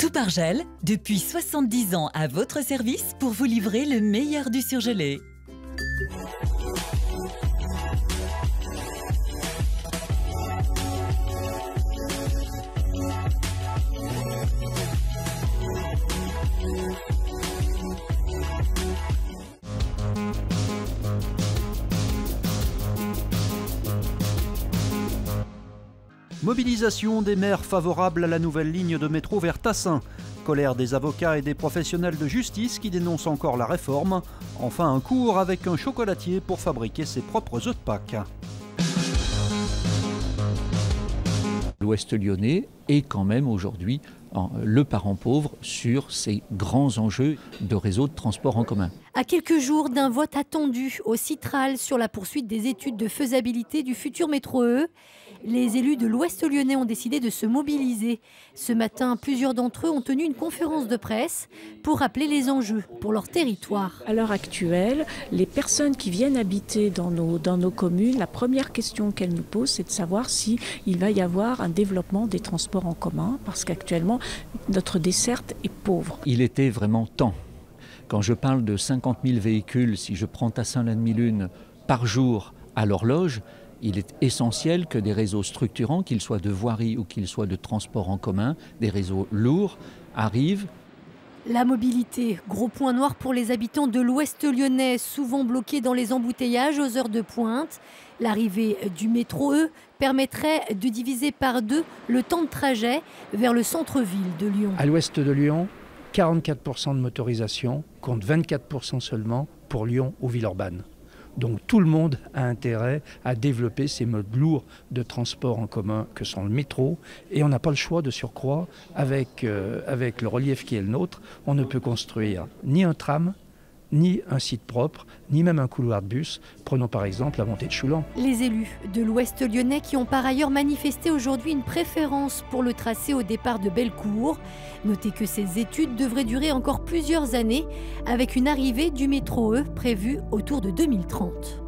Toupargel, depuis 70 ans à votre service pour vous livrer le meilleur du surgelé. Mobilisation des maires favorables à la nouvelle ligne de métro vers Tassin. Colère des avocats et des professionnels de justice qui dénoncent encore la réforme. Enfin un cours avec un chocolatier pour fabriquer ses propres œufs de Pâques. L'Ouest lyonnais est quand même aujourd'hui le parent pauvre sur ces grands enjeux de réseau de transport en commun. À quelques jours d'un vote attendu au Citral sur la poursuite des études de faisabilité du futur métro E, les élus de l'Ouest lyonnais ont décidé de se mobiliser. Ce matin, plusieurs d'entre eux ont tenu une conférence de presse pour rappeler les enjeux pour leur territoire. À l'heure actuelle, les personnes qui viennent habiter dans nos communes, la première question qu'elles nous posent, c'est de savoir s'il va y avoir un développement des transports en commun, parce qu'actuellement, notre desserte est pauvre. Il était vraiment temps. Quand je parle de 50 000 véhicules, si je prends Tassin-la-Demi-Lune par jour à l'horloge, il est essentiel que des réseaux structurants, qu'ils soient de voirie ou qu'ils soient de transport en commun, des réseaux lourds, arrivent. La mobilité, gros point noir pour les habitants de l'Ouest lyonnais, souvent bloqués dans les embouteillages aux heures de pointe. L'arrivée du métro E permettrait de diviser par 2 le temps de trajet vers le centre-ville de Lyon. À l'ouest de Lyon, 44% de motorisation, contre 24% seulement pour Lyon ou Villeurbanne. Donc tout le monde a intérêt à développer ces modes lourds de transport en commun que sont le métro. Et on n'a pas le choix de surcroît, avec le relief qui est le nôtre, on ne peut construire ni un tram, ni un site propre, ni même un couloir de bus. Prenons par exemple la montée de Choulan. Les élus de l'Ouest lyonnais qui ont par ailleurs manifesté aujourd'hui une préférence pour le tracé au départ de Bellecour. Notez que ces études devraient durer encore plusieurs années avec une arrivée du métro E prévue autour de 2030.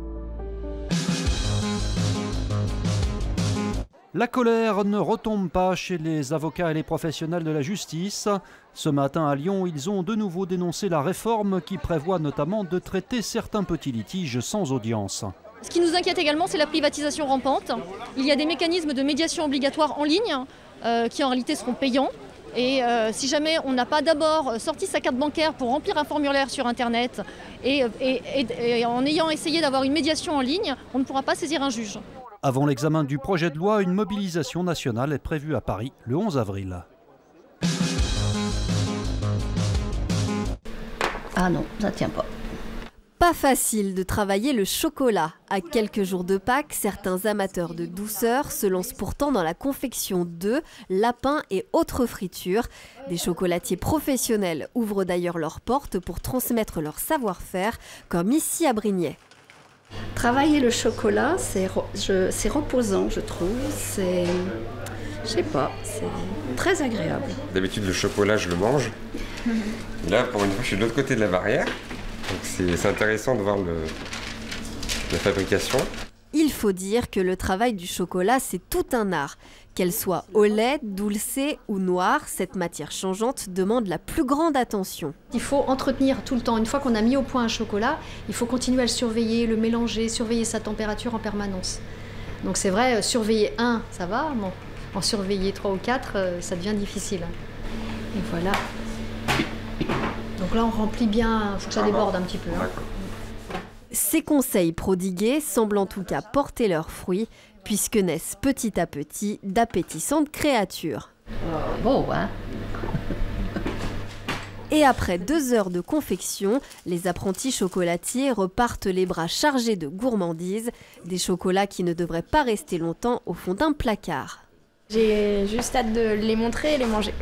La colère ne retombe pas chez les avocats et les professionnels de la justice. Ce matin à Lyon, ils ont de nouveau dénoncé la réforme qui prévoit notamment de traiter certains petits litiges sans audience. Ce qui nous inquiète également, c'est la privatisation rampante. Il y a des mécanismes de médiation obligatoire en ligne qui en réalité seront payants. Et si jamais on n'a pas d'abord sorti sa carte bancaire pour remplir un formulaire sur Internet et en ayant essayé d'avoir une médiation en ligne, on ne pourra pas saisir un juge. Avant l'examen du projet de loi, une mobilisation nationale est prévue à Paris le 11 avril. Ah non, ça tient pas. Pas facile de travailler le chocolat. À quelques jours de Pâques, certains amateurs de douceur se lancent pourtant dans la confection d'œufs, lapins et autres fritures. Des chocolatiers professionnels ouvrent d'ailleurs leurs portes pour transmettre leur savoir-faire, comme ici à Brignais. Travailler le chocolat, c'est reposant, je trouve. C'est, je sais pas, c'est très agréable. D'habitude, le chocolat, je le mange. Et là, pour une fois, je suis de l'autre côté de la barrière. Donc c'est intéressant de voir la fabrication. Il faut dire que le travail du chocolat, c'est tout un art. Qu'elle soit au lait, dulcée ou noire, cette matière changeante demande la plus grande attention. Il faut entretenir tout le temps. Une fois qu'on a mis au point un chocolat, il faut continuer à le surveiller, le mélanger, surveiller sa température en permanence. Donc c'est vrai, surveiller 1, ça va, bon. En surveiller 3 ou 4, ça devient difficile. Et voilà. Donc là, on remplit bien, il faut que ça déborde un petit peu. Hein. Ces conseils prodigués semblent en tout cas porter leurs fruits, puisque naissent petit à petit d'appétissantes créatures. Beau, hein? Et après 2 heures de confection, les apprentis chocolatiers repartent les bras chargés de gourmandises, des chocolats qui ne devraient pas rester longtemps au fond d'un placard. J'ai juste hâte de les montrer et les manger.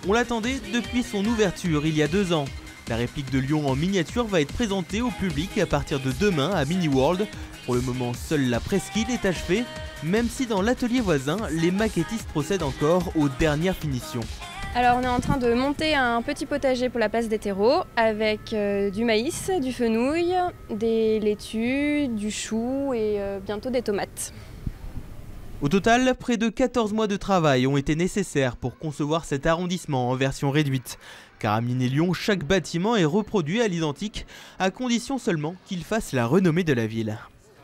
On l'attendait depuis son ouverture il y a 2 ans. La réplique de Lyon en miniature va être présentée au public à partir de demain à Mini World. Pour le moment, seule la presqu'île est achevée, même si dans l'atelier voisin, les maquettistes procèdent encore aux dernières finitions. Alors on est en train de monter un petit potager pour la place des terreaux avec du maïs, du fenouil, des laitues, du chou et bientôt des tomates. Au total, près de 14 mois de travail ont été nécessaires pour concevoir cet arrondissement en version réduite. Car à Miné-Lyon, chaque bâtiment est reproduit à l'identique, à condition seulement qu'il fasse la renommée de la ville.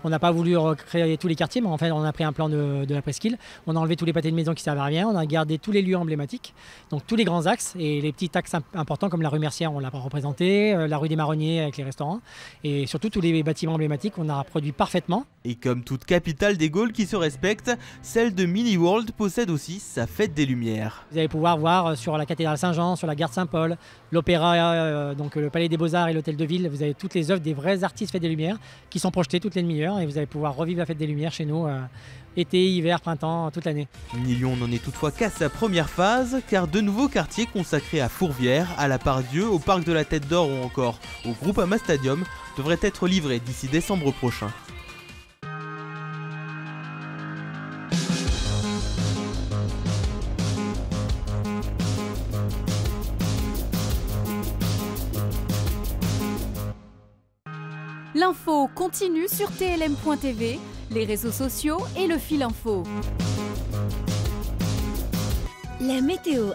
On n'a pas voulu recréer tous les quartiers, mais en fait on a pris un plan de la presqu'île. On a enlevé tous les pâtés de maison qui servent à rien, on a gardé tous les lieux emblématiques, donc tous les grands axes et les petits axes importants comme la rue Mercière, on l'a pas représenté, la rue des Marronniers avec les restaurants et surtout tous les bâtiments emblématiques on a reproduit parfaitement. Et comme toute capitale des Gaules qui se respecte, celle de Mini-World possède aussi sa fête des Lumières. Vous allez pouvoir voir sur la cathédrale Saint-Jean, sur la gare Saint-Paul, l'Opéra, donc le Palais des Beaux-Arts et l'Hôtel de Ville, vous avez toutes les œuvres des vrais artistes Fête des Lumières qui sont projetées toutes les demi-heures et vous allez pouvoir revivre la Fête des Lumières chez nous été, hiver, printemps, toute l'année. Miné-Lyon n'en est toutefois qu'à sa première phase car de nouveaux quartiers consacrés à Fourvière, à la Part-Dieu, au Parc de la Tête d'Or ou encore au Groupama Stadium devraient être livrés d'ici décembre prochain. L'info continue sur tlm.tv, les réseaux sociaux et le fil info. La météo